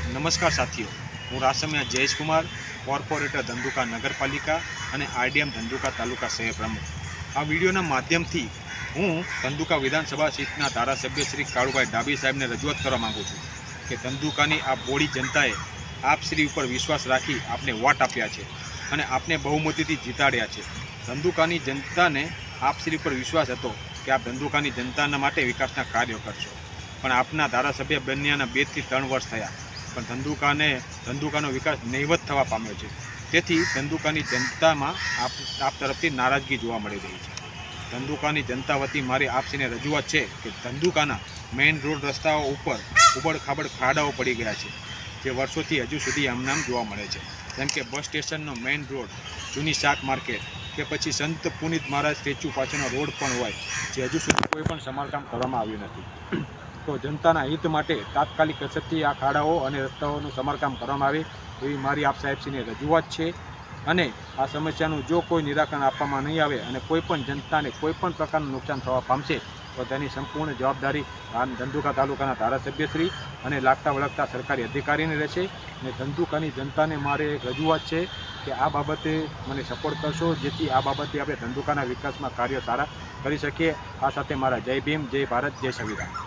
નમસ્કાર સાથીઓ, હું રાસમિયા જયેશકુમાર, કોર્પોરેટર ધંધુકા નગરપાલિકા અને આરડીએમ ધંધુકા તાલુકા શહેર પ્રમુખ. આ વિડીયોના માધ્યમથી હું ધંધુકા વિધાનસભા સીટના ધારાસભ્ય શ્રી કાળુભાઈ ડાભી સાહેબને રજૂઆત કરવા માગું છું કે ધંધુકાની આ બોડી જનતાએ આપ શ્રી ઉપર વિશ્વાસ રાખી આપને વોટ આપ્યા છે અને આપને બહુમતીથી જીતાડ્યા છે. ધંધુકાની જનતાને આપ શ્રી ઉપર વિશ્વાસ હતો કે આપ ધંધુકાની જનતાના માટે વિકાસના કાર્યો કરશો, પણ આપના ધારાસભ્ય બન્યાના 2 થી 3 વર્ષ થયા, પણ ધંધુકાનો વિકાસ નહીવત થવા પામ્યો છે. તેથી ધંધુકાની જનતામાં આપ તરફથી નારાજગી જોવા મળી રહી છે. ધંધુકાની જનતા વતી મારી આપસીને રજૂઆત છે કે ધંધુકાના મેઇન રોડ રસ્તાઓ ઉપર ઉબડખાબડ ખાડાઓ પડી ગયા છે, જે વર્ષોથી હજુ સુધી આમનામ જોવા મળે છે. જેમ કે બસ સ્ટેશનનો મેઇન રોડ, જૂની શાક માર્કેટ કે પછી સંત પુનિત મહારાજ સ્ટેચ્યુ પાછળનો રોડ પણ હોય, જે હજુ સુધી કોઈ પણ સમારકામ કરવામાં આવ્યું નથી. તો જનતાના હિત માટે તાત્કાલિક અસરથી આ ખાડાઓ અને રસ્તાઓનું સમારકામ કરવામાં આવે એવી મારી આપ સાહેબશ્રીને રજૂઆત છે. અને આ સમસ્યાનું જો કોઈ નિરાકરણ આપવામાં નહીં આવે અને કોઈ પણ જનતાને કોઈ પણ પ્રકારનું નુકસાન થવા પામશે તો તેની સંપૂર્ણ જવાબદારી ધંધુકા તાલુકાના ધારાસભ્યશ્રી અને લાગતા વળગતા સરકારી અધિકારીને રહેશે. અને ધંધુકાની જનતાને મારે એક રજૂઆત છે કે આ બાબતે મને સપોર્ટ કરશો, જેથી આ બાબતે આપણે ધંધુકાના વિકાસમાં કાર્ય સારા કરી શકીએ. આ સાથે મારા જય ભીમ, જય ભારત, જય સંવિધાન.